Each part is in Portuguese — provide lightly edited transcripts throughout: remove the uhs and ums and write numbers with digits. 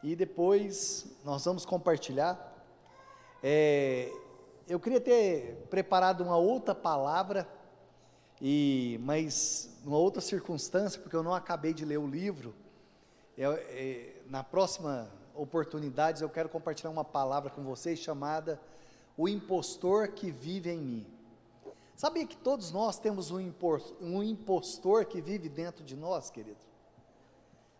e depois nós vamos compartilhar. Eu queria ter preparado uma outra palavra, mas numa outra circunstância, porque eu não acabei de ler o livro. Na próxima oportunidade eu quero compartilhar uma palavra com vocês chamada O Impostor que Vive em Mim. Sabia que todos nós temos um impostor que vive dentro de nós, querido?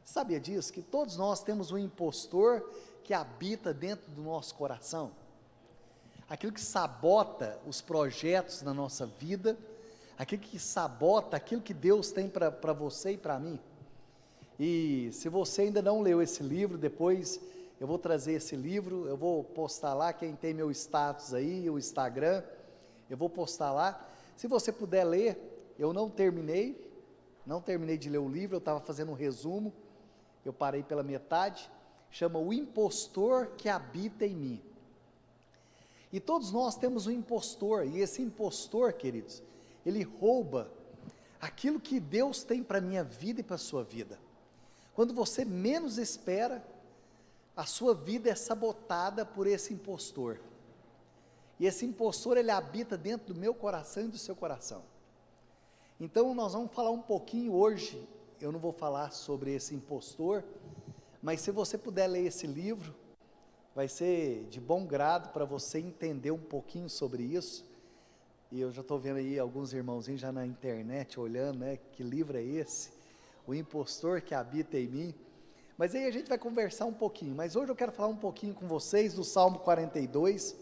Sabia disso? Que todos nós temos um impostor que habita dentro do nosso coração? Aquilo que sabota os projetos na nossa vida, aquilo que sabota aquilo que Deus tem para você e para mim. E se você ainda não leu esse livro, depois eu vou trazer esse livro, eu vou postar lá, quem tem meu status aí, o Instagram, eu vou postar lá. Se você puder ler, eu não terminei de ler o livro, eu estava fazendo um resumo, eu parei pela metade, chama O Impostor que Habita em Mim. E todos nós temos um impostor, e esse impostor, queridos, ele rouba aquilo que Deus tem para a minha vida e para a sua vida. Quando você menos espera, a sua vida é sabotada por esse impostor. E esse impostor, ele habita dentro do meu coração e do seu coração. Então nós vamos falar um pouquinho hoje, eu não vou falar sobre esse impostor, mas se você puder ler esse livro, vai ser de bom grado para você entender um pouquinho sobre isso. E eu já estou vendo aí alguns irmãozinhos já na internet olhando, né? Que livro é esse? O Impostor que Habita em Mim. Mas aí a gente vai conversar um pouquinho, mas hoje eu quero falar um pouquinho com vocês do Salmo 42,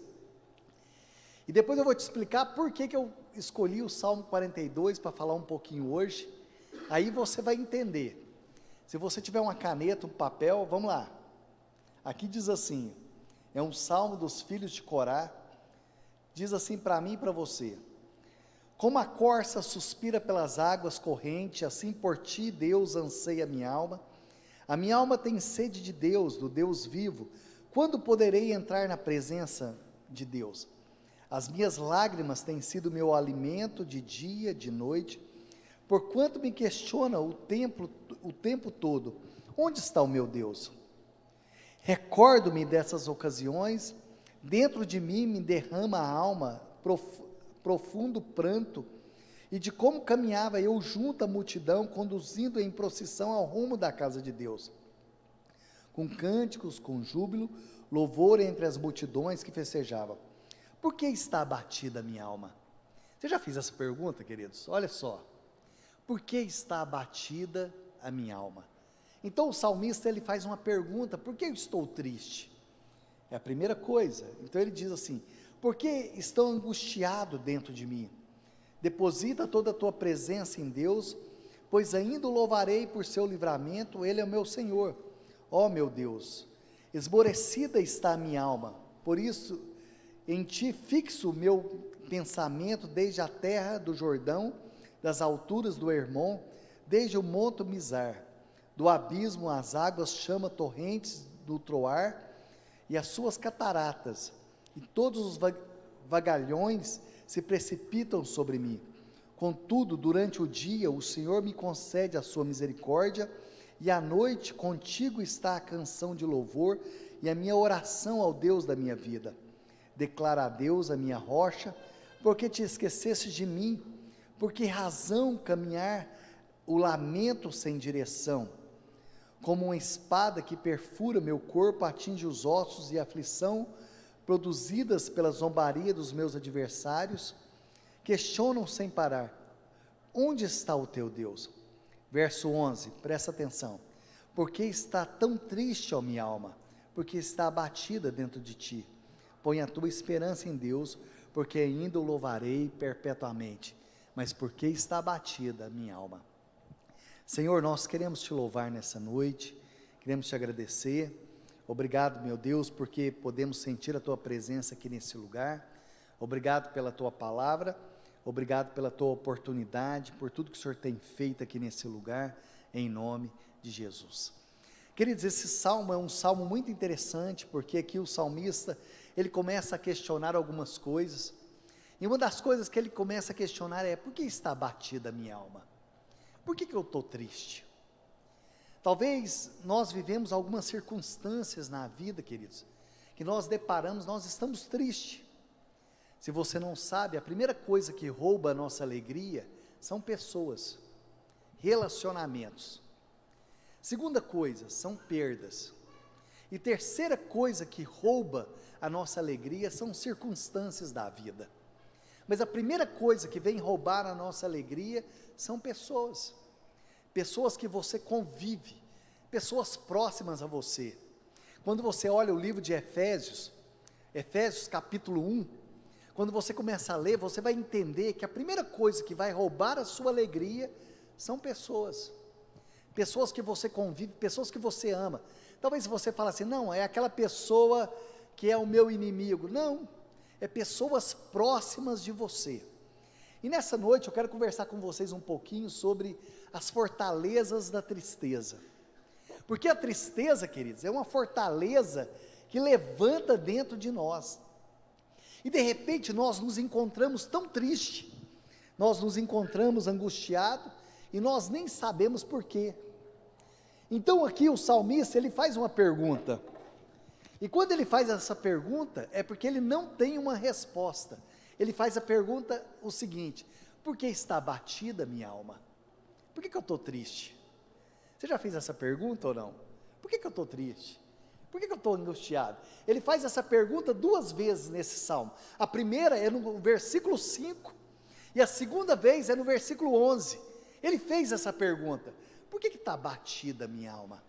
e depois eu vou te explicar por que eu escolhi o Salmo 42 para falar um pouquinho hoje. Aí você vai entender. Se você tiver uma caneta, um papel, vamos lá. Aqui diz assim, é um salmo dos filhos de Corá, diz assim para mim e para você: como a corça suspira pelas águas correntes, assim por ti, Deus, anseia a minha alma tem sede de Deus, do Deus vivo. Quando poderei entrar na presença de Deus? As minhas lágrimas têm sido meu alimento de dia, de noite, porquanto me questiona o tempo todo, onde está o meu Deus? Recordo-me dessas ocasiões, dentro de mim me derrama a alma profundo pranto, e de como caminhava eu junto à multidão, conduzindo em procissão ao rumo da casa de Deus, com cânticos, com júbilo, louvor entre as multidões que festejavam. Por que está abatida a minha alma? Você já fez essa pergunta, queridos? Olha só, por que está abatida a minha alma? Então o salmista, ele faz uma pergunta: por que eu estou triste? É a primeira coisa. Então ele diz assim: por que estou angustiado dentro de mim? Deposita toda a tua presença em Deus, pois ainda o louvarei por seu livramento, ele é o meu Senhor. Ó meu Deus, esmorecida está a minha alma, por isso em ti fixo o meu pensamento, desde a terra do Jordão, das alturas do Hermon, desde o monte Mizar. Do abismo as águas chamam torrentes do Troar, e as suas cataratas, e todos os vagalhões se precipitam sobre mim. Contudo, durante o dia o Senhor me concede a sua misericórdia, e à noite contigo está a canção de louvor, e a minha oração ao Deus da minha vida. Declara a Deus a minha rocha, porque te esqueceste de mim? Por que razão caminhar o lamento sem direção? Como uma espada que perfura meu corpo, atinge os ossos, e a aflição produzidas pela zombaria dos meus adversários, questionam sem parar: onde está o teu Deus? Verso 11, presta atenção: por que está tão triste, ó minha alma? Porque está abatida dentro de ti. Põe a tua esperança em Deus, porque ainda o louvarei perpetuamente. Mas por que está abatida a minha alma? Senhor, nós queremos te louvar nessa noite, queremos te agradecer. Obrigado, meu Deus, porque podemos sentir a tua presença aqui nesse lugar. Obrigado pela tua palavra, obrigado pela tua oportunidade, por tudo que o Senhor tem feito aqui nesse lugar, em nome de Jesus. Queridos, esse salmo é um salmo muito interessante, porque aqui o salmista, ele começa a questionar algumas coisas, e uma das coisas que ele começa a questionar é: por que está abatida a minha alma? Por que eu estou triste? Talvez nós vivemos algumas circunstâncias na vida, queridos, que nós deparamos, nós estamos tristes. Se você não sabe, a primeira coisa que rouba a nossa alegria são pessoas, relacionamentos. Segunda coisa, são perdas. E terceira coisa que rouba a nossa alegria são circunstâncias da vida. Mas a primeira coisa que vem roubar a nossa alegria são pessoas. Pessoas que você convive, pessoas próximas a você. Quando você olha o livro de Efésios, Efésios capítulo 1, quando você começa a ler, você vai entender que a primeira coisa que vai roubar a sua alegria são pessoas. Pessoas que você convive, pessoas que você ama. Talvez você fale assim, não, é aquela pessoa que é o meu inimigo. Não, é pessoas próximas de você. E nessa noite eu quero conversar com vocês um pouquinho sobre as fortalezas da tristeza. Porque a tristeza, queridos, é uma fortaleza que levanta dentro de nós. E de repente nós nos encontramos tão tristes, nós nos encontramos angustiados, e nós nem sabemos por quê. Então aqui o salmista, ele faz uma pergunta, e quando ele faz essa pergunta, é porque ele não tem uma resposta. Ele faz a pergunta o seguinte: por que está abatida a minha alma? Por que eu estou triste? Você já fez essa pergunta ou não? Por que eu estou triste? Por que eu estou angustiado? Ele faz essa pergunta duas vezes nesse salmo. A primeira é no versículo 5, e a segunda vez é no versículo 11. Ele fez essa pergunta: por que está abatida a minha alma?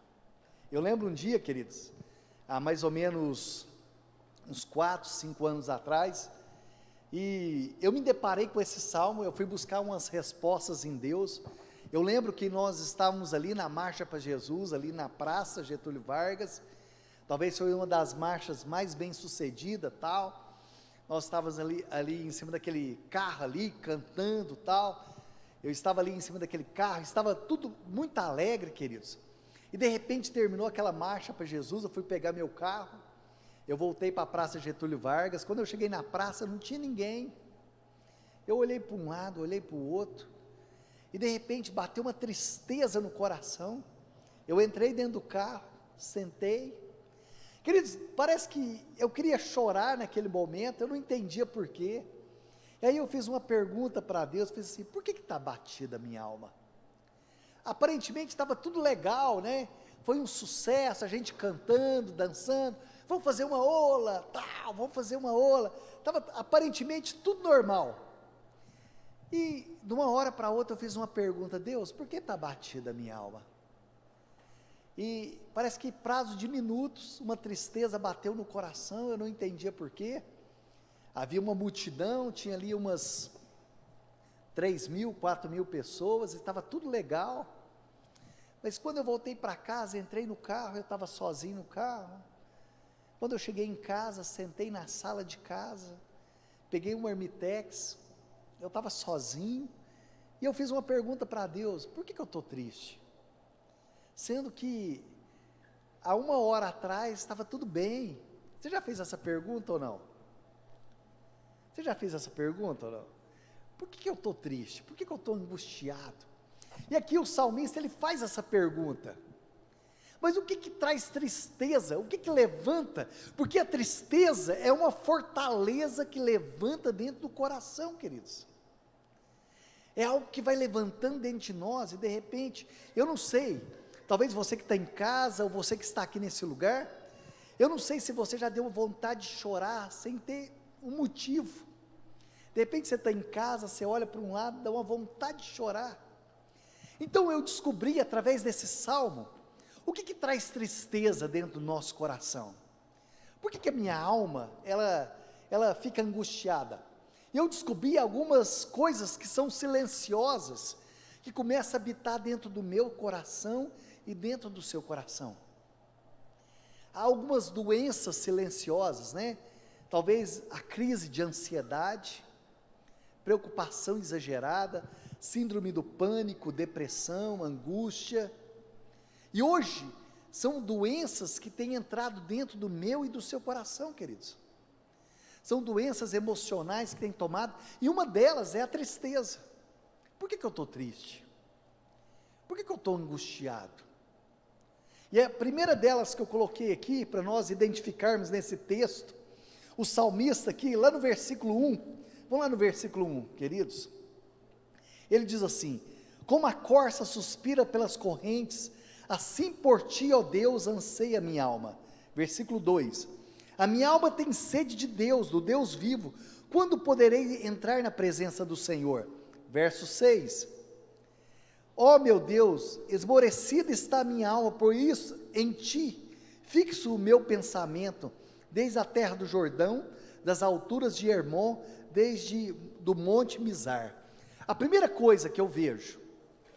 Eu lembro um dia, queridos, há mais ou menos uns 4, 5 anos atrás, e eu me deparei com esse salmo. Eu fui buscar umas respostas em Deus. Eu lembro que nós estávamos ali na Marcha para Jesus, ali na Praça Getúlio Vargas, talvez foi uma das marchas mais bem sucedidas, tal. Nós estávamos ali em cima daquele carro ali, cantando, tal. Eu estava ali em cima daquele carro, estava tudo muito alegre, queridos. E de repente terminou aquela marcha para Jesus, eu fui pegar meu carro, eu voltei para a Praça Getúlio Vargas. Quando eu cheguei na praça, não tinha ninguém. Eu olhei para um lado, olhei para o outro, e de repente bateu uma tristeza no coração. Eu entrei dentro do carro, sentei. Queridos, parece que eu queria chorar naquele momento, eu não entendia porquê. E aí eu fiz uma pergunta para Deus, fiz assim: por que está batida a minha alma? Aparentemente estava tudo legal, né? Foi um sucesso, a gente cantando, dançando, vamos fazer uma ola, tal, vamos fazer uma ola. Estava aparentemente tudo normal. E de uma hora para outra eu fiz uma pergunta: Deus, por que está batida a minha alma? E parece que prazo de minutos, uma tristeza bateu no coração, eu não entendia porquê. Havia uma multidão, tinha ali umas 3.000, 4.000 pessoas, estava tudo legal. Mas quando eu voltei para casa, entrei no carro, eu estava sozinho no carro. Quando eu cheguei em casa, sentei na sala de casa, peguei um Marmitex, eu estava sozinho, e eu fiz uma pergunta para Deus: por que eu estou triste? Sendo que há uma hora atrás estava tudo bem. Você já fez essa pergunta ou não? Você já fez essa pergunta ou não? Por que eu estou triste? Por que eu estou angustiado? E aqui o salmista, ele faz essa pergunta. Mas o que traz tristeza? O que levanta? Porque a tristeza é uma fortaleza que levanta dentro do coração, queridos. É algo que vai levantando dentro de nós, e de repente, eu não sei, talvez você que está em casa, ou você que está aqui nesse lugar, eu não sei se você já deu vontade de chorar, sem ter um motivo. De repente você está em casa, você olha para um lado, dá uma vontade de chorar. Então eu descobri através desse salmo, o que traz tristeza dentro do nosso coração? Por que a minha alma, ela fica angustiada? E eu descobri algumas coisas que são silenciosas, que começam a habitar dentro do meu coração e dentro do seu coração. Há algumas doenças silenciosas, né? Talvez a crise de ansiedade, preocupação exagerada, síndrome do pânico, depressão, angústia. E hoje, são doenças que têm entrado dentro do meu e do seu coração, queridos. São doenças emocionais que têm tomado, e uma delas é a tristeza. Por que eu estou triste? Por que eu estou angustiado? E a primeira delas que eu coloquei aqui, para nós identificarmos nesse texto, o salmista aqui, lá no versículo 1, vamos lá no versículo 1, queridos, ele diz assim: como a corça suspira pelas correntes, assim por ti, ó Deus, anseia a minha alma. Versículo 2, a minha alma tem sede de Deus, do Deus vivo, quando poderei entrar na presença do Senhor? Verso 6, ó meu Deus, esmorecida está a minha alma, por isso em ti fixo o meu pensamento, desde a terra do Jordão, das alturas de Hermon, desde do monte Mizar. A primeira coisa que eu vejo,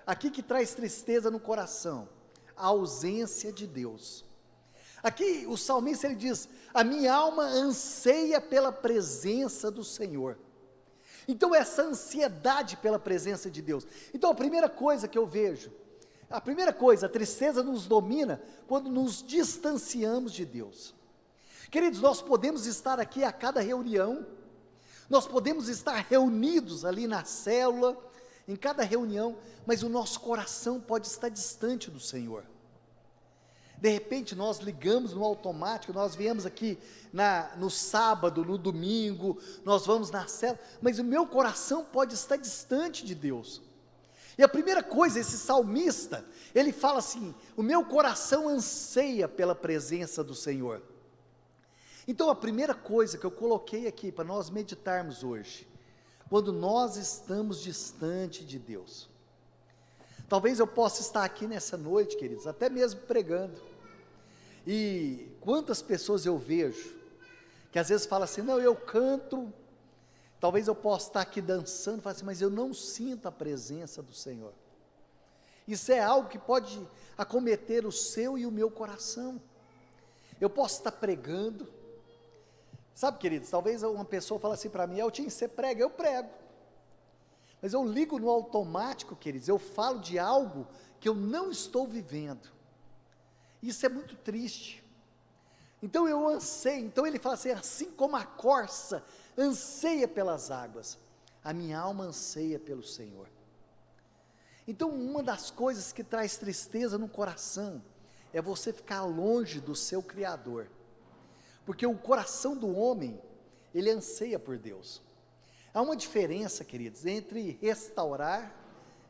aqui que traz tristeza no coração, a ausência de Deus. Aqui o salmista ele diz, a minha alma anseia pela presença do Senhor. Então essa ansiedade pela presença de Deus. Então a primeira coisa que eu vejo, a primeira coisa, a tristeza nos domina quando nos distanciamos de Deus. Queridos, nós podemos estar aqui a cada reunião, nós podemos estar reunidos ali na célula, em cada reunião, mas o nosso coração pode estar distante do Senhor. De repente nós ligamos no automático, nós viemos aqui no sábado, no domingo, nós vamos na célula, mas o meu coração pode estar distante de Deus. E a primeira coisa, esse salmista, ele fala assim, o meu coração anseia pela presença do Senhor. Então a primeira coisa que eu coloquei aqui para nós meditarmos hoje, quando nós estamos distante de Deus. Talvez eu possa estar aqui nessa noite, queridos, até mesmo pregando. E quantas pessoas eu vejo, que às vezes falam assim, não, eu canto, talvez eu possa estar aqui dançando, falo assim, mas eu não sinto a presença do Senhor. Isso é algo que pode acometer o seu e o meu coração. Eu posso estar pregando, sabe, queridos, talvez uma pessoa fale assim para mim, Eltinho, você prega? Eu prego. Mas eu ligo no automático, queridos, eu falo de algo que eu não estou vivendo. Isso é muito triste. Então eu anseio, então ele fala assim como a corça anseia pelas águas, a minha alma anseia pelo Senhor. Então uma das coisas que traz tristeza no coração, é você ficar longe do seu Criador. Porque o coração do homem, ele anseia por Deus. Há uma diferença, queridos, entre restaurar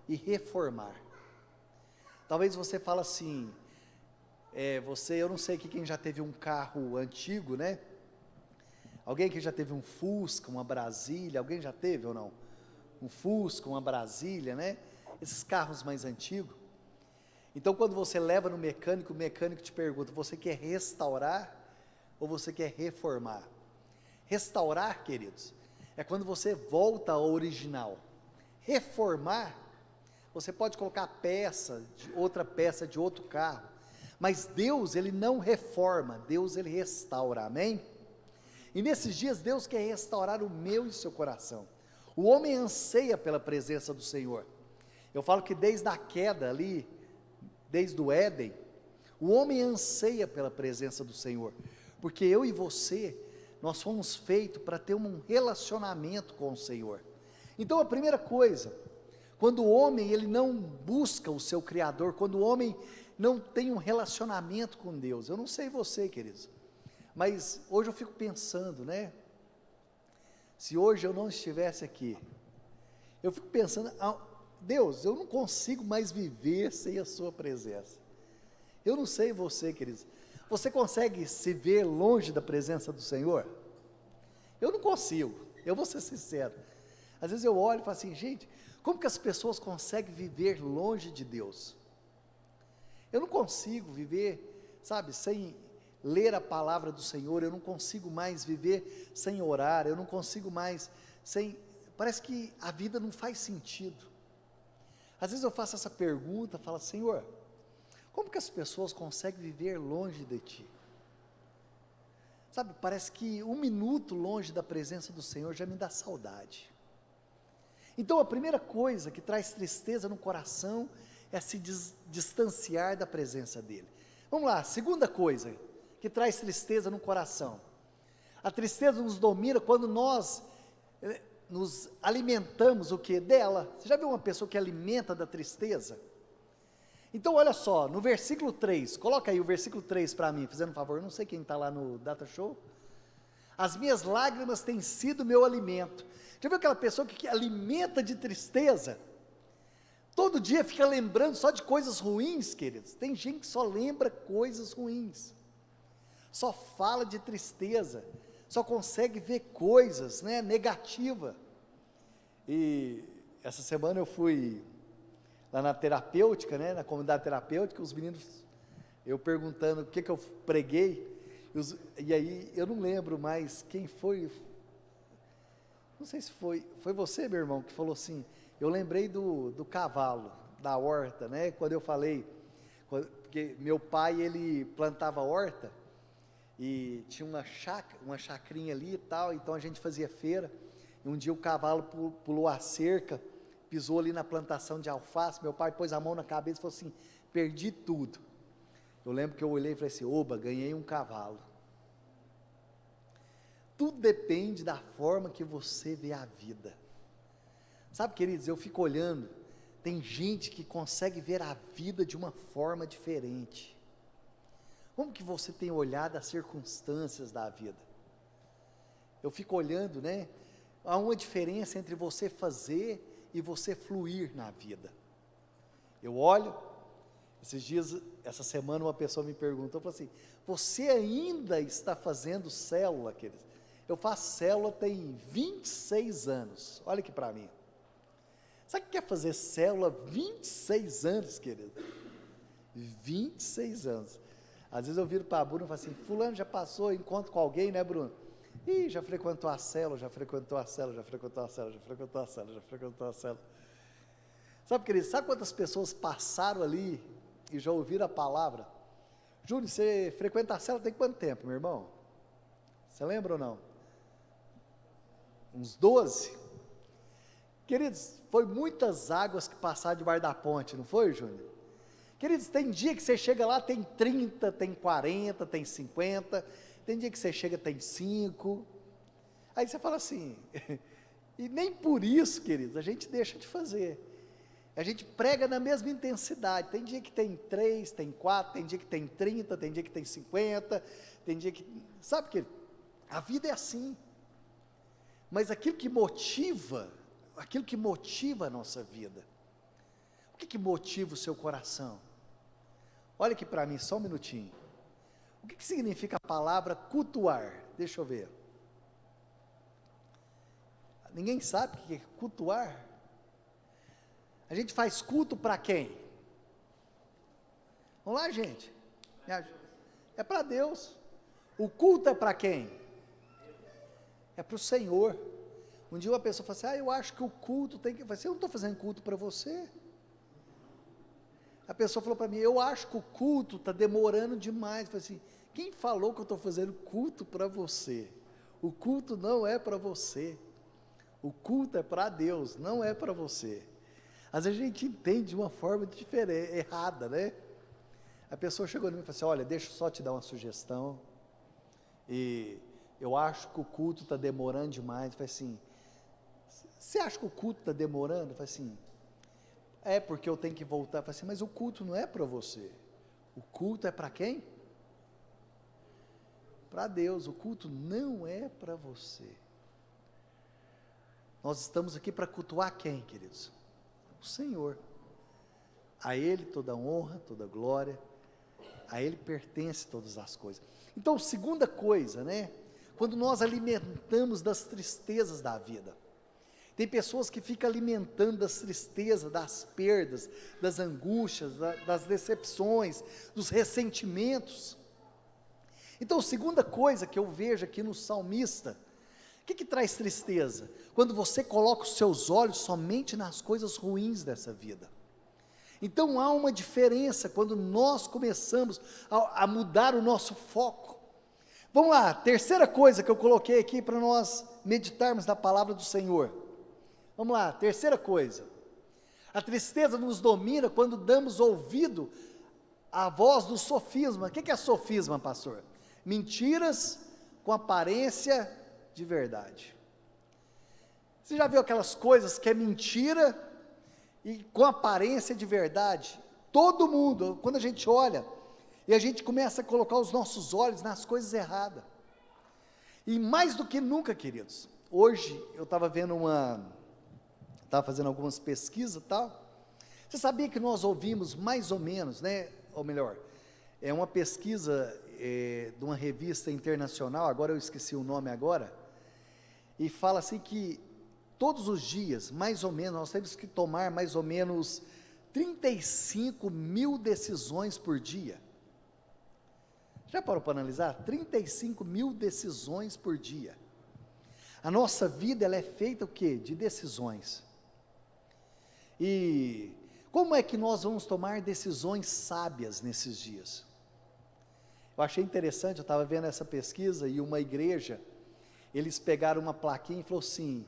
e reformar. Talvez você fale assim, eu não sei aqui quem já teve um carro antigo, né? Alguém que já teve um Fusca, uma Brasília, alguém já teve ou não? Um Fusca, uma Brasília, né? Esses carros mais antigos. Então quando você leva no mecânico, o mecânico te pergunta, você quer restaurar ou você quer reformar? Restaurar, queridos, é quando você volta ao original. Reformar, você pode colocar outra peça de outro carro, mas Deus, ele não reforma, Deus, ele restaura, amém? E nesses dias, Deus quer restaurar o meu e seu coração. O homem anseia pela presença do Senhor. Eu falo que desde a queda ali, desde o Éden, o homem anseia pela presença do Senhor, porque eu e você, nós fomos feitos para ter um relacionamento com o Senhor. Então a primeira coisa, quando o homem ele não busca o seu Criador, quando o homem não tem um relacionamento com Deus, eu não sei você, queridos, mas hoje eu fico pensando, né, se hoje eu não estivesse aqui, eu fico pensando, Deus, eu não consigo mais viver sem a sua presença. Eu não sei você, queridos, você consegue se ver longe da presença do Senhor? Eu não consigo, eu vou ser sincero. Às vezes eu olho e falo assim, gente, como que as pessoas conseguem viver longe de Deus? Eu não consigo viver, sabe, sem ler a palavra do Senhor, eu não consigo mais viver sem orar, eu não consigo mais parece que a vida não faz sentido. Às vezes eu faço essa pergunta, falo, Senhor, como que as pessoas conseguem viver longe de Ti? Sabe, parece que um minuto longe da presença do Senhor já me dá saudade. Então a primeira coisa que traz tristeza no coração é se distanciar da presença dEle. Vamos lá, segunda coisa que traz tristeza no coração. A tristeza nos domina quando nós nos alimentamos o que? Dela. Você já viu uma pessoa que alimenta da tristeza? Então, olha só, no versículo 3, coloca aí o versículo 3 para mim, fazendo um favor, eu não sei quem está lá no Data Show. As minhas lágrimas têm sido meu alimento. Já viu aquela pessoa que alimenta de tristeza? Todo dia fica lembrando só de coisas ruins, queridos. Tem gente que só lembra coisas ruins, só fala de tristeza, só consegue ver coisas, né, negativas. E essa semana eu fui lá na terapêutica, né, na comunidade terapêutica, os meninos, eu perguntando o que eu preguei, e aí eu não lembro mais quem foi, não sei se foi você, meu irmão, que falou assim, eu lembrei do cavalo, da horta, né, quando eu falei, porque meu pai, ele plantava horta, e tinha uma chacrinha ali e tal, então a gente fazia feira, e um dia o cavalo pulou a cerca, pisou ali na plantação de alface, meu pai pôs a mão na cabeça e falou assim, perdi tudo. Eu lembro que eu olhei e falei assim, oba, ganhei um cavalo. Tudo depende da forma que você vê a vida. Sabe, queridos, eu fico olhando, tem gente que consegue ver a vida de uma forma diferente. Como que você tem olhado as circunstâncias da vida? Eu fico olhando, né? Há uma diferença entre você fazer e você fluir na vida. Eu olho, esses dias, essa semana uma pessoa me perguntou, falou assim, você ainda está fazendo célula, queridos? Eu faço célula tem 26 anos, olha aqui para mim. Sabe o que é fazer célula 26 anos, querido? 26 anos. Às vezes eu viro para a Bruna e falo assim, fulano já passou, encontro com alguém, né, Bruno? Ih, já frequentou a célula, já frequentou a célula, já frequentou a célula, já frequentou a célula, já frequentou a célula. Sabe, querido, sabe quantas pessoas passaram ali e já ouviram a palavra? Júnior, você frequenta a célula tem quanto tempo, meu irmão? Você lembra ou não? Uns 12? Queridos, foi muitas águas que passaram debaixo da ponte, não foi, Júnior? Queridos, tem dia que você chega lá, tem 30, tem 40, tem 50, tem dia que você chega, tem 5, aí você fala assim, e nem por isso, queridos, a gente deixa de fazer, a gente prega na mesma intensidade, tem dia que tem 3, tem 4, tem dia que tem 30, tem dia que tem 50, tem dia que, sabe, querido, a vida é assim, mas aquilo que motiva a nossa vida, o que motiva o seu coração? Olha aqui para mim, só um minutinho. O que significa a palavra cultuar? Deixa eu ver. Ninguém sabe o que é cultuar? A gente faz culto para quem? Vamos lá, gente. É para Deus. O culto é para quem? É para o Senhor. Um dia uma pessoa falou assim, eu acho que o culto tem que... Eu falei assim, eu não estou fazendo culto para você. A pessoa falou para mim, eu acho que o culto está demorando demais. Eu falei assim, quem falou que eu estou fazendo culto para você? O culto não é para você. O culto é para Deus, não é para você. Às vezes a gente entende de uma forma diferente, errada, né? A pessoa chegou em mim e falou assim, olha, deixa eu só te dar uma sugestão. E eu acho que o culto está demorando demais. Eu falei assim, você acha que o culto está demorando? Eu falei assim, é porque eu tenho que voltar. Eu falei assim, mas o culto não é para você. O culto é para quem? Para Deus. O culto não é para você. Nós estamos aqui para cultuar quem, queridos? O Senhor. A Ele toda honra, toda glória. A Ele pertence todas as coisas. Então, segunda coisa, né? Quando nós alimentamos das tristezas da vida. Tem pessoas que ficam alimentando das tristezas, das perdas, das angústias, das decepções, dos ressentimentos. Então, segunda coisa que eu vejo aqui no salmista, o que traz tristeza? Quando você coloca os seus olhos somente nas coisas ruins dessa vida. Então, há uma diferença quando nós começamos a mudar o nosso foco. Vamos lá, terceira coisa que eu coloquei aqui para nós meditarmos na palavra do Senhor. Vamos lá, terceira coisa, a tristeza nos domina quando damos ouvido à voz do sofisma. O que é sofisma, pastor? Mentiras com aparência de verdade. Você já viu aquelas coisas que é mentira e com aparência de verdade? Todo mundo, quando a gente olha, e a gente começa a colocar os nossos olhos nas coisas erradas. E mais do que nunca, queridos, hoje eu estava fazendo algumas pesquisas e tal. Você sabia que nós ouvimos mais ou menos, né? Ou melhor, é uma pesquisa de uma revista internacional, agora eu esqueci o nome agora, e fala assim que todos os dias, mais ou menos, nós temos que tomar mais ou menos 35 mil decisões por dia. Já parou para analisar? 35 mil decisões por dia. A nossa vida, ela é feita o quê? De decisões. E como é que nós vamos tomar decisões sábias nesses dias? Eu achei interessante, eu estava vendo essa pesquisa e uma igreja, eles pegaram uma plaquinha e falaram assim,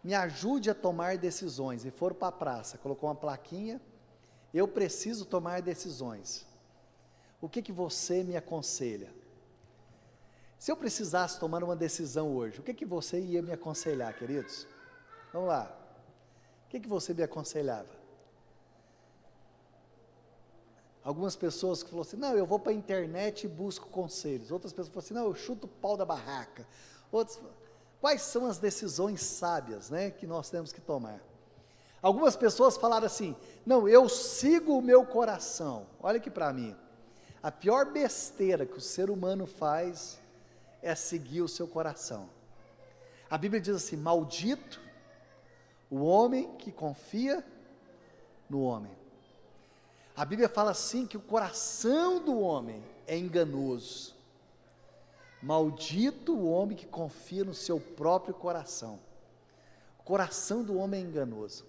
me ajude a tomar decisões, e foram para a praça, colocou uma plaquinha, eu preciso tomar decisões, o que você me aconselha? Se eu precisasse tomar uma decisão hoje, o que você ia me aconselhar, queridos? Vamos lá, o que você me aconselhava? Algumas pessoas que falaram assim, não, eu vou para a internet e busco conselhos, outras pessoas falaram assim, não, eu chuto o pau da barraca, outros, quais são as decisões sábias, né, que nós temos que tomar? Algumas pessoas falaram assim, não, eu sigo o meu coração. Olha aqui para mim, a pior besteira que o ser humano faz é seguir o seu coração. A Bíblia diz assim, maldito o homem que confia no homem. A Bíblia fala assim que o coração do homem é enganoso. Maldito o homem que confia no seu próprio coração. O coração do homem é enganoso.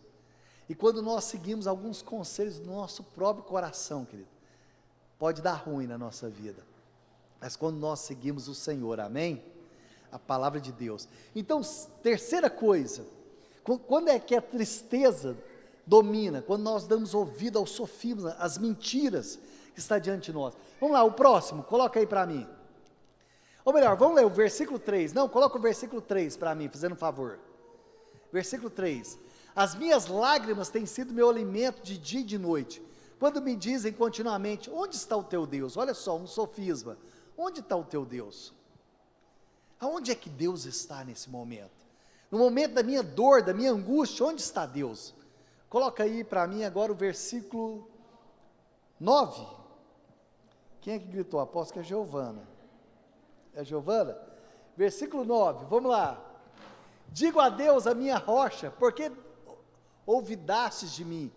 E quando nós seguimos alguns conselhos do nosso próprio coração, querido, pode dar ruim na nossa vida. Mas quando nós seguimos o Senhor, amém? A palavra de Deus. Então, terceira coisa, quando é que a tristeza domina? Quando nós damos ouvido aos sofismas, às mentiras que está diante de nós. Vamos lá, o próximo, coloca aí para mim. Ou melhor, vamos ler o versículo 3. Não, coloca o versículo 3 para mim, fazendo um favor. Versículo 3. As minhas lágrimas têm sido meu alimento de dia e de noite, quando me dizem continuamente, onde está o teu Deus? Olha só, um sofisma, onde está o teu Deus? Aonde é que Deus está nesse momento? No momento da minha dor, da minha angústia, onde está Deus? Coloca aí para mim agora o versículo 9, quem é que gritou? Aposto que é Giovana, versículo 9, vamos lá, digo a Deus a minha rocha, porque ouvidastes de mim,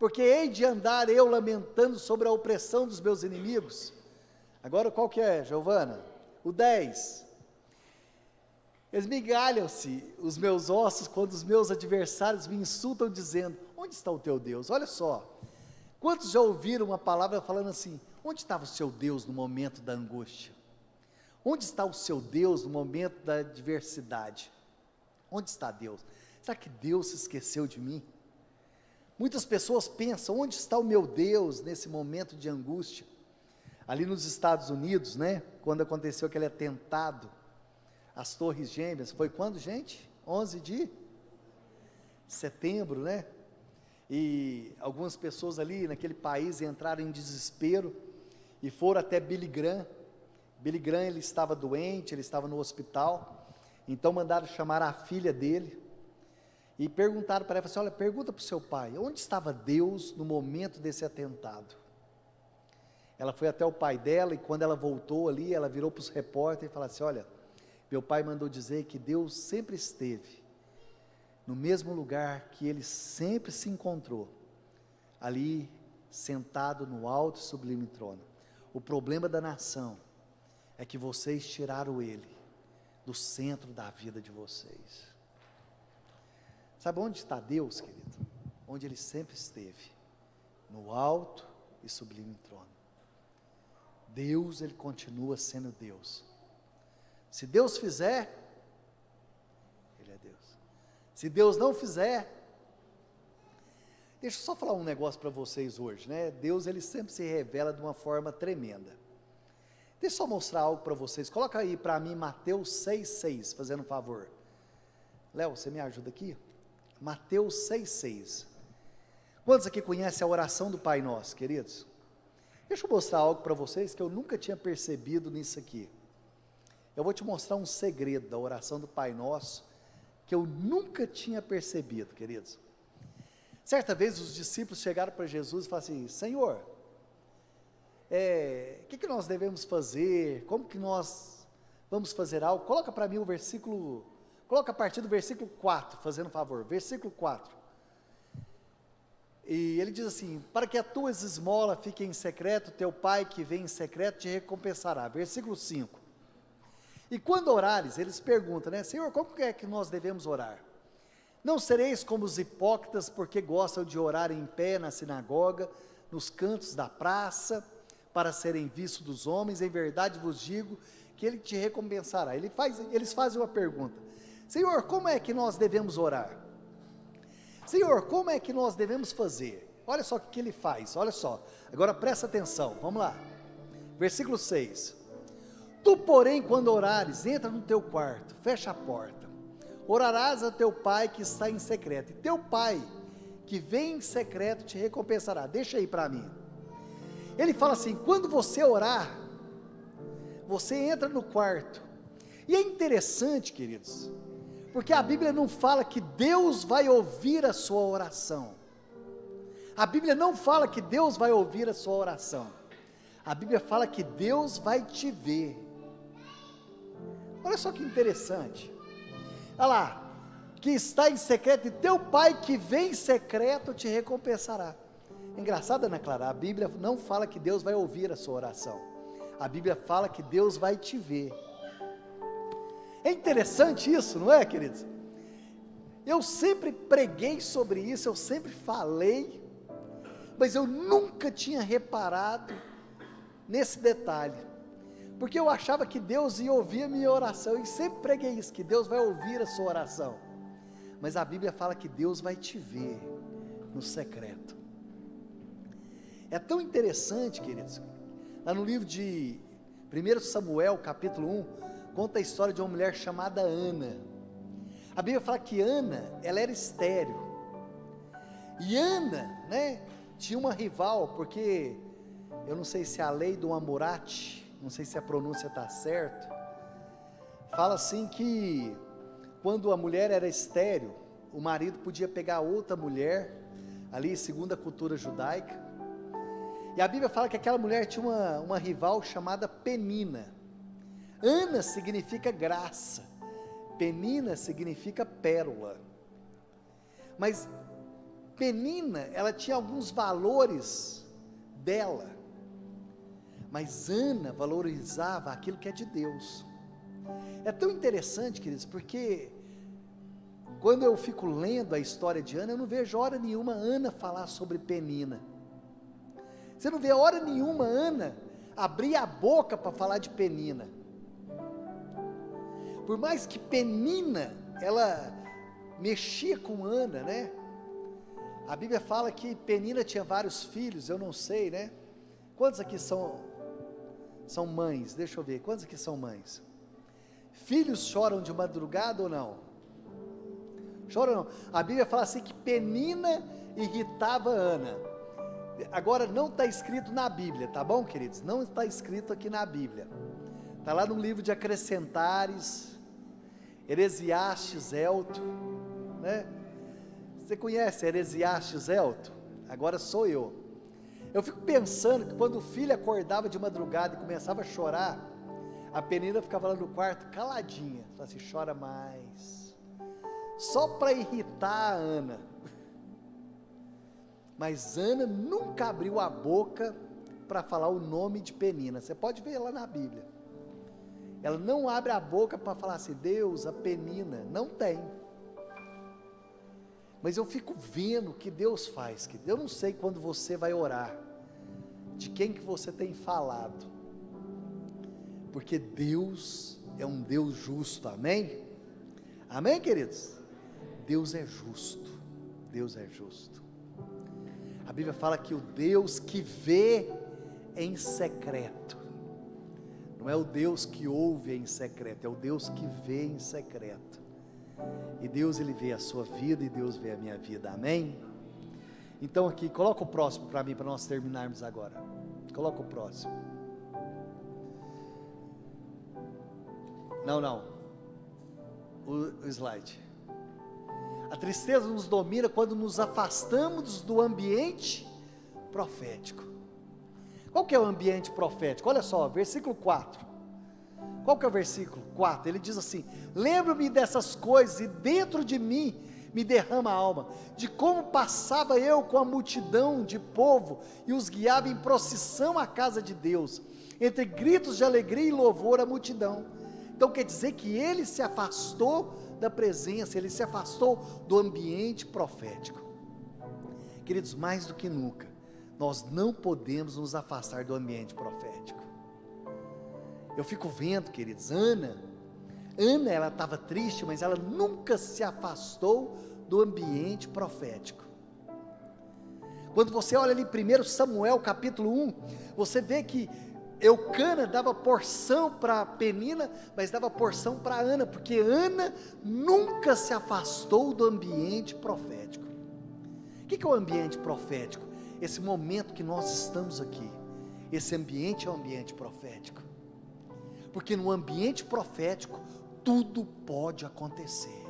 porque hei de andar eu lamentando sobre a opressão dos meus inimigos. Agora qual que é, Giovana? O 10, esmigalham-se os meus ossos, quando os meus adversários me insultam dizendo, onde está o teu Deus? Olha só, quantos já ouviram uma palavra falando assim, onde estava o seu Deus no momento da angústia? Onde está o seu Deus no momento da adversidade? Onde está Deus? Será que Deus se esqueceu de mim? Muitas pessoas pensam, onde está o meu Deus nesse momento de angústia? Ali nos Estados Unidos, né, quando aconteceu aquele atentado às Torres Gêmeas, foi quando, gente? 11 de setembro, né? E algumas pessoas ali naquele país entraram em desespero e foram até Billy Graham. Billy Graham, ele estava doente, ele estava no hospital, então mandaram chamar a filha dele e perguntaram para ela, assim, olha, pergunta para o seu pai, onde estava Deus no momento desse atentado? Ela foi até o pai dela e quando ela voltou ali, ela virou para os repórteres e falou assim, olha, meu pai mandou dizer que Deus sempre esteve no mesmo lugar que ele sempre se encontrou, ali sentado no alto e sublime trono. O problema da nação é que vocês tiraram ele do centro da vida de vocês. Sabe onde está Deus, querido? Onde ele sempre esteve, no alto e sublime trono. Deus, ele continua sendo Deus. Se Deus fizer, ele é Deus. Se Deus não fizer, deixa eu só falar um negócio para vocês hoje, né? Deus, ele sempre se revela de uma forma tremenda. Deixa eu só mostrar algo para vocês, coloca aí para mim Mateus 6,6, fazendo um favor. Léo, você me ajuda aqui? Mateus 6,6. Quantos aqui conhecem a oração do Pai Nosso, queridos? Deixa eu mostrar algo para vocês que eu nunca tinha percebido nisso aqui. Eu vou te mostrar um segredo da oração do Pai Nosso, que eu nunca tinha percebido, queridos. Certa vez os discípulos chegaram para Jesus e falaram assim: Senhor, o que nós devemos fazer? Como que nós vamos fazer algo? Coloca para mim o versículo, coloca a partir do versículo 4, fazendo um favor, versículo 4. E ele diz assim: para que as tuas esmolas fiquem em secreto, teu Pai que vem em secreto te recompensará. Versículo 5. E quando orares, eles perguntam, né? Senhor, como é que nós devemos orar? Não sereis como os hipócritas, porque gostam de orar em pé na sinagoga, nos cantos da praça, para serem vistos dos homens. Em verdade vos digo que ele te recompensará. Eles fazem uma pergunta: Senhor, como é que nós devemos orar? Senhor, como é que nós devemos fazer? Olha só o que ele faz, olha só. Agora presta atenção, vamos lá. Versículo 6. Tu, porém, quando orares, entra no teu quarto, fecha a porta. Orarás a teu Pai que está em secreto. E teu Pai que vem em secreto te recompensará. Deixa aí para mim. Ele fala assim: quando você orar, você entra no quarto. E é interessante, queridos, porque a Bíblia não fala que Deus vai ouvir a sua oração. A Bíblia não fala que Deus vai ouvir a sua oração. A Bíblia fala que Deus vai te ver. Olha só que interessante. Olha lá, que está em secreto, e teu Pai que vem em secreto te recompensará. Engraçado, Ana Clara, a Bíblia não fala que Deus vai ouvir a sua oração. A Bíblia fala que Deus vai te ver. É interessante isso, não é, queridos? Eu sempre preguei sobre isso, eu sempre falei, mas eu nunca tinha reparado nesse detalhe, porque eu achava que Deus ia ouvir a minha oração, e sempre preguei isso, que Deus vai ouvir a sua oração, mas a Bíblia fala que Deus vai te ver no secreto. É tão interessante, queridos, lá no livro de 1 Samuel, capítulo 1, conta a história de uma mulher chamada Ana. A Bíblia fala que Ana, ela era estéril, e Ana, né, tinha uma rival, porque, eu não sei se é a lei do Amorate, não sei se a pronúncia está certa, fala assim que, quando a mulher era estéril, o marido podia pegar outra mulher, ali segundo a cultura judaica, e a Bíblia fala que aquela mulher tinha uma rival chamada Penina. Ana significa graça, Penina significa pérola, mas Penina, ela tinha alguns valores dela, mas Ana valorizava aquilo que é de Deus. É tão interessante, queridos, porque quando eu fico lendo a história de Ana, eu não vejo hora nenhuma Ana falar sobre Penina. Você não vê hora nenhuma Ana abrir a boca para falar de Penina. Por mais que Penina, ela mexia com Ana, né? A Bíblia fala que Penina tinha vários filhos, eu não sei, né? Quantos aqui são mães? Deixa eu ver, quantos aqui são mães? Filhos choram de madrugada ou não? Choram ou não? A Bíblia fala assim que Penina irritava Ana. Agora não está escrito na Bíblia, tá bom, queridos? Não está escrito aqui na Bíblia. Está lá no livro de Acrescentares, Heresiastes Elto, né? Você conhece Heresiastes Elto? Agora sou eu. Eu fico pensando que quando o filho acordava de madrugada e começava a chorar, a Penina ficava lá no quarto caladinha, falava assim: chora mais, só para irritar a Ana. Mas Ana nunca abriu a boca para falar o nome de Penina. Você pode ver lá na Bíblia. Ela não abre a boca para falar assim: Deus, a Penina, não tem. Mas eu fico vendo o que Deus faz, que eu não sei quando você vai orar, de quem que você tem falado, porque Deus é um Deus justo, amém? Amém, queridos? Deus é justo, Deus é justo. A Bíblia fala que o Deus que vê em secreto, não é o Deus que ouve em secreto, é o Deus que vê em secreto. E Deus, Ele vê a sua vida, e Deus vê a minha vida, amém? Então aqui, coloca o próximo para mim, para nós terminarmos agora. Coloca o próximo. Não. O slide. A tristeza nos domina quando nos afastamos do ambiente profético. Qual que é o ambiente profético? Olha só, versículo 4. Qual que é o versículo 4? Ele diz assim: lembro-me dessas coisas e dentro de mim me derrama a alma, de como passava eu com a multidão de povo e os guiava em procissão à casa de Deus, entre gritos de alegria e louvor à multidão. Então quer dizer que ele se afastou da presença, ele se afastou do ambiente profético. Queridos, mais do que nunca, nós não podemos nos afastar do ambiente profético. Eu fico vendo, queridos, Ana, ela estava triste, mas ela nunca se afastou do ambiente profético. Quando você olha ali 1 Samuel capítulo 1, você vê que Eucana dava porção para Penina, mas dava porção para Ana, porque Ana nunca se afastou do ambiente profético. O que é o ambiente profético? Esse momento que nós estamos aqui, esse ambiente é um ambiente profético, porque no ambiente profético, tudo pode acontecer.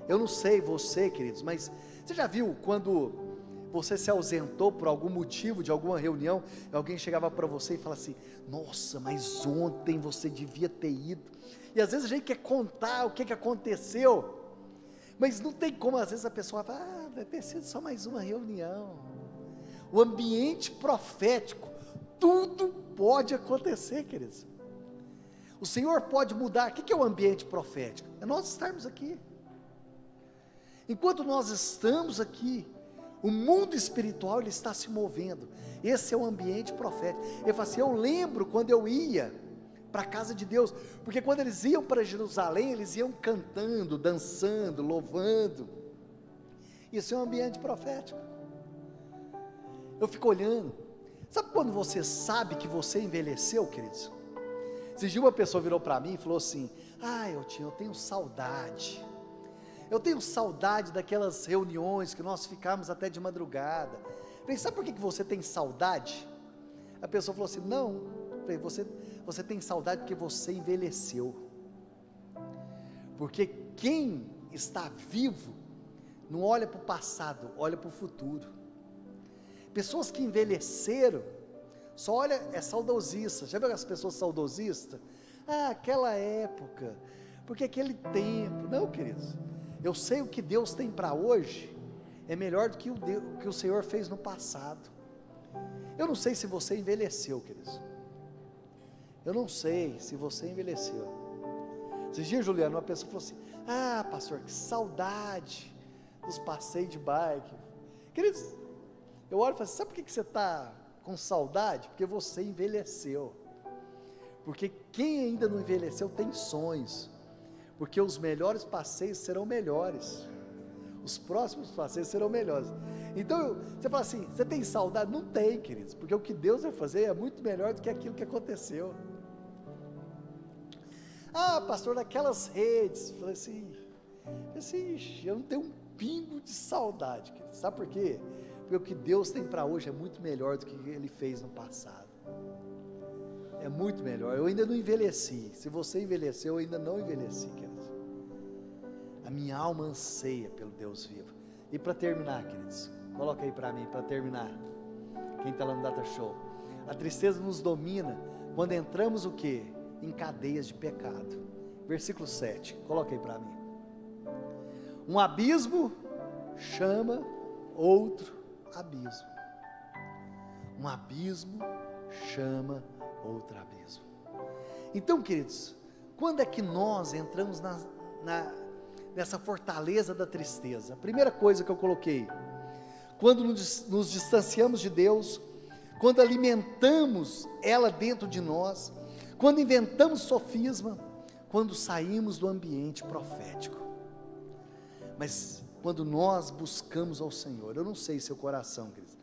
Eu não sei você, queridos, mas você já viu quando você se ausentou por algum motivo, de alguma reunião, alguém chegava para você e falava assim: nossa, mas ontem você devia ter ido. E às vezes a gente quer contar o que aconteceu, mas não tem como. Às vezes a pessoa fala: deve ter sido só mais uma reunião. O ambiente profético, tudo pode acontecer, queridos. O Senhor pode mudar. O que é o ambiente profético? É nós estarmos aqui. Enquanto nós estamos aqui, o mundo espiritual ele está se movendo. Esse é o ambiente profético. Ele fala assim: eu lembro quando eu ia para a casa de Deus, porque quando eles iam para Jerusalém, eles iam cantando, dançando, louvando. Isso é um ambiente profético. Eu fico olhando. Sabe quando você sabe que você envelheceu, queridos? Esse dia uma pessoa virou para mim e falou assim: eu tenho saudade. Eu tenho saudade daquelas reuniões que nós ficávamos até de madrugada. Eu falei: sabe por que você tem saudade? A pessoa falou assim: não. Eu falei: você tem saudade porque você envelheceu. Porque quem está vivo não olha para o passado, olha para o futuro. Pessoas que envelheceram só olha, é saudosista. Já viu as pessoas saudosistas? Aquela época, porque aquele tempo. Não, queridos, eu sei o que Deus tem para hoje é melhor do que o que o Senhor fez no passado. Eu não sei se você envelheceu, queridos. Eu não sei se você envelheceu. Esses dias, Juliano, uma pessoa falou assim: pastor, que saudade dos passeios de bike. Queridos, eu olho e falo assim: sabe por que você está com saudade? Porque você envelheceu. Porque quem ainda não envelheceu tem sonhos. Porque os melhores passeios serão melhores. Os próximos passeios serão melhores. Então, você fala assim: você tem saudade? Não tem, queridos. Porque o que Deus vai fazer é muito melhor do que aquilo que aconteceu. Pastor, naquelas redes. Falei assim, eu não tenho um pingo de saudade, queridos. Sabe por quê? Porque o que Deus tem para hoje é muito melhor do que Ele fez no passado. É muito melhor. Eu ainda não envelheci. Se você envelheceu, eu ainda não envelheci, queridos. A minha alma anseia pelo Deus vivo. E para terminar, queridos, coloca aí para mim, para terminar. Quem está lá no Data Show. A tristeza nos domina quando entramos o quê? Em cadeias de pecado. Versículo 7, coloca aí para mim. Um abismo chama outro abismo. Um abismo chama outro abismo. Então, queridos, quando é que nós entramos nessa fortaleza da tristeza? A primeira coisa que eu coloquei: quando nos distanciamos de Deus, quando alimentamos ela dentro de nós, quando inventamos sofisma, quando saímos do ambiente profético. Mas quando nós buscamos ao Senhor, eu não sei seu coração, queridos,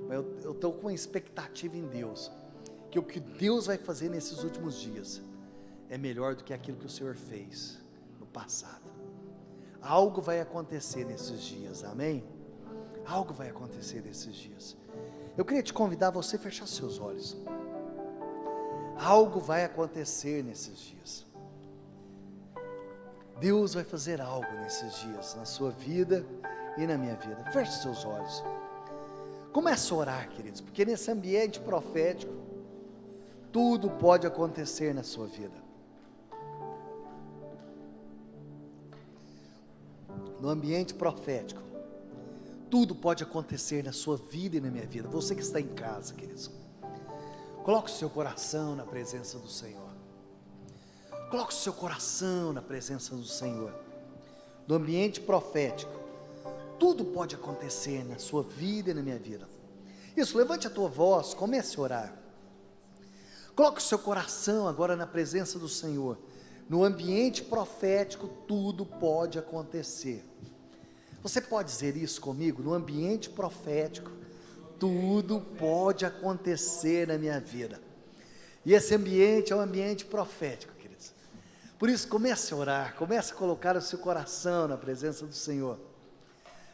mas eu estou com uma expectativa em Deus, que o que Deus vai fazer nesses últimos dias é melhor do que aquilo que o Senhor fez no passado. Algo vai acontecer nesses dias, amém? Algo vai acontecer nesses dias. Eu queria te convidar a você fechar seus olhos. Algo vai acontecer nesses dias. Deus vai fazer algo nesses dias, na sua vida e na minha vida. Feche seus olhos. Comece a orar, queridos, porque nesse ambiente profético, tudo pode acontecer na sua vida. No ambiente profético, tudo pode acontecer na sua vida e na minha vida. Você que está em casa, queridos, coloque o seu coração na presença do Senhor. Coloque o seu coração na presença do Senhor. No ambiente profético, tudo pode acontecer na sua vida e na minha vida. Isso, levante a tua voz, comece a orar. Coloque o seu coração agora na presença do Senhor. No ambiente profético, tudo pode acontecer. Você pode dizer isso comigo? No ambiente profético, tudo pode acontecer na minha vida. E esse ambiente é um ambiente profético, queridos. Por isso, comece a orar, comece a colocar o seu coração na presença do Senhor.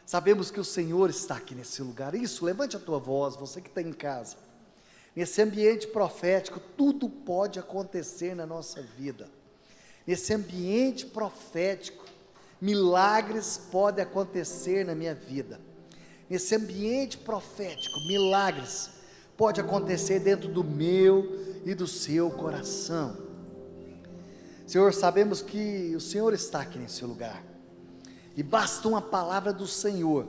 Sabemos que o Senhor está aqui nesse lugar. Isso, levante a tua voz, você que está em casa. Nesse ambiente profético, tudo pode acontecer na nossa vida. Nesse ambiente profético, milagres podem acontecer na minha vida. Nesse ambiente profético, milagres podem acontecer dentro do meu e do seu coração. Senhor, sabemos que o Senhor está aqui nesse lugar. E basta uma palavra do Senhor,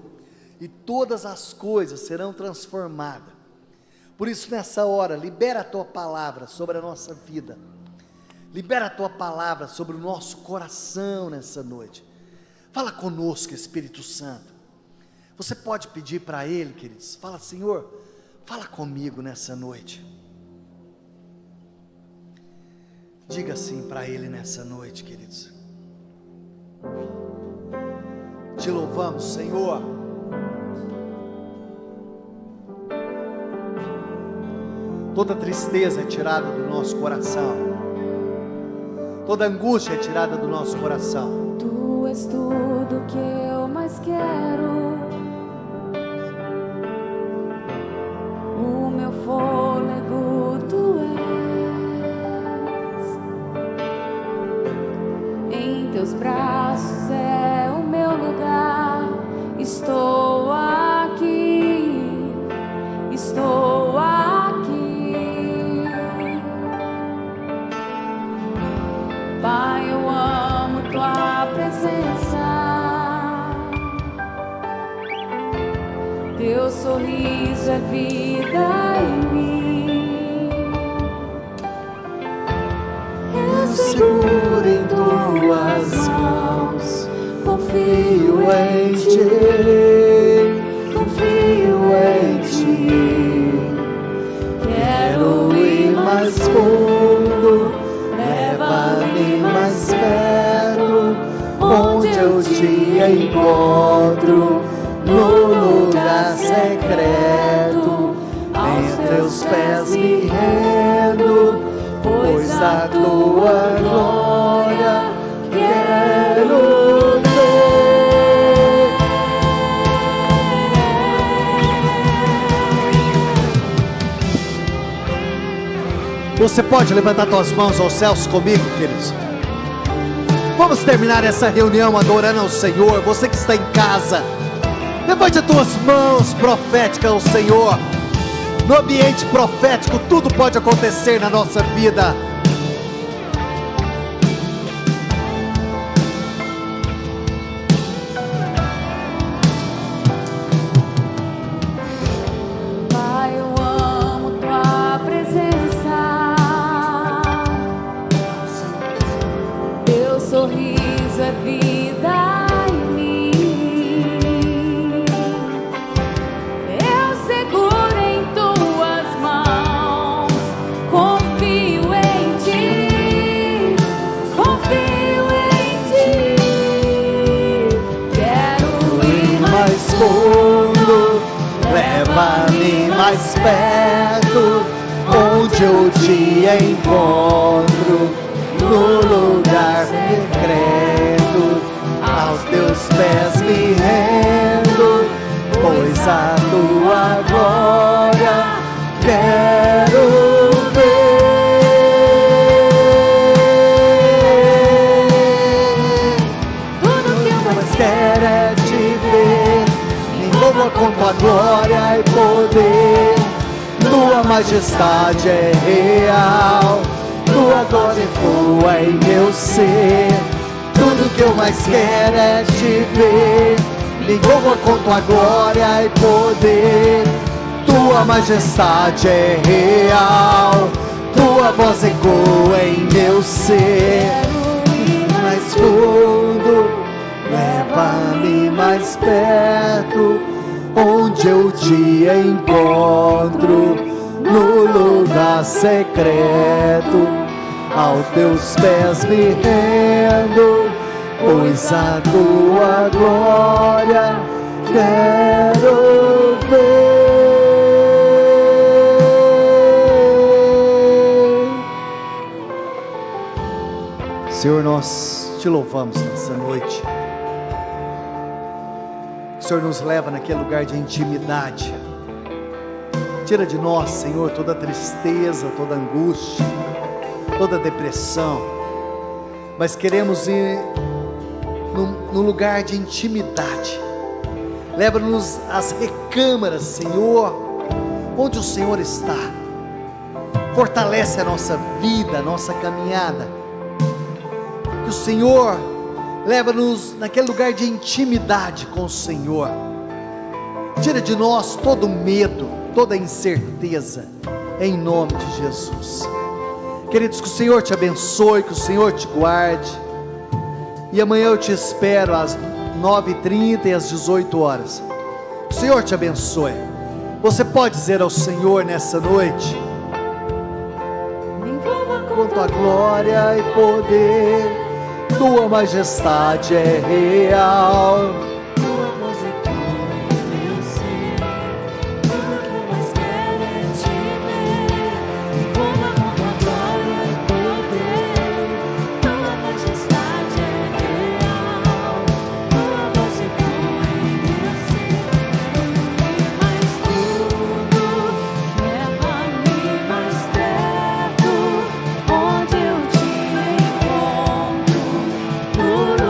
e todas as coisas serão transformadas. Por isso, nessa hora, libera a tua palavra sobre a nossa vida. Libera a tua palavra sobre o nosso coração nessa noite. Fala conosco, Espírito Santo. Você pode pedir para Ele, queridos. Fala, Senhor, fala comigo nessa noite. Diga assim para Ele nessa noite, queridos. Te louvamos, Senhor. Toda tristeza é tirada do nosso coração. Toda angústia é tirada do nosso coração. Tu és tudo que eu mais quero. O meu fôlego tu és. Em teus braços é o meu lugar. Estou aqui. Estou aqui. Pai, eu amo tua presença. Teu sorriso é vida em mim. Eu seguro em tuas mãos. Confio em ti. Confio em ti. Quero ir mais fundo. Leva-me mais perto, onde eu te encontro, no lugar secreto. Aos teus pés me rendo, pois a tua glória quero ver. Você pode levantar suas mãos aos céus comigo, queridos? Vamos terminar essa reunião adorando ao Senhor. Você que está em casa, levante as tuas mãos proféticas ao Senhor. No ambiente profético, tudo pode acontecer na nossa vida. Pai, eu amo tua presença. Teu sorriso é vida em mim. Eu seguro em tuas mãos. Confio em ti. Confio em ti. Quero ir mais fundo, leva-me mais perto, onde eu te encontro, no lugar secreto. Aos teus pés me rendo, pois pois a tua glória quero ver. Tudo que eu mais Quero é te ver, me envolva com tua glória e poder. Tua majestade é real, tua glória voa em meu ser. Tudo que eu mais quero é te ver, me envolva com tua glória e poder. Tua majestade é real, tua voz ecoa em meu ser. Mais fundo, leva-me mais perto, onde eu te encontro, no lugar secreto, aos teus pés me rendo, pois a tua glória quero ver. Senhor, nós te louvamos nessa noite. O Senhor nos leva naquele lugar de intimidade. Tira de nós, Senhor, toda tristeza, toda angústia, toda depressão. Mas queremos ir no lugar de intimidade. Leva-nos às recâmaras, Senhor, onde o Senhor está. Fortalece a nossa vida, a nossa caminhada. Que o Senhor leva-nos naquele lugar de intimidade com o Senhor. Tira de nós todo medo, toda incerteza, em nome de Jesus. Queridos, que o Senhor te abençoe, que o Senhor te guarde. E amanhã eu te espero às 9h30 e às 18 horas. O Senhor te abençoe. Você pode dizer ao Senhor nessa noite: com tua glória e poder, tua majestade é real,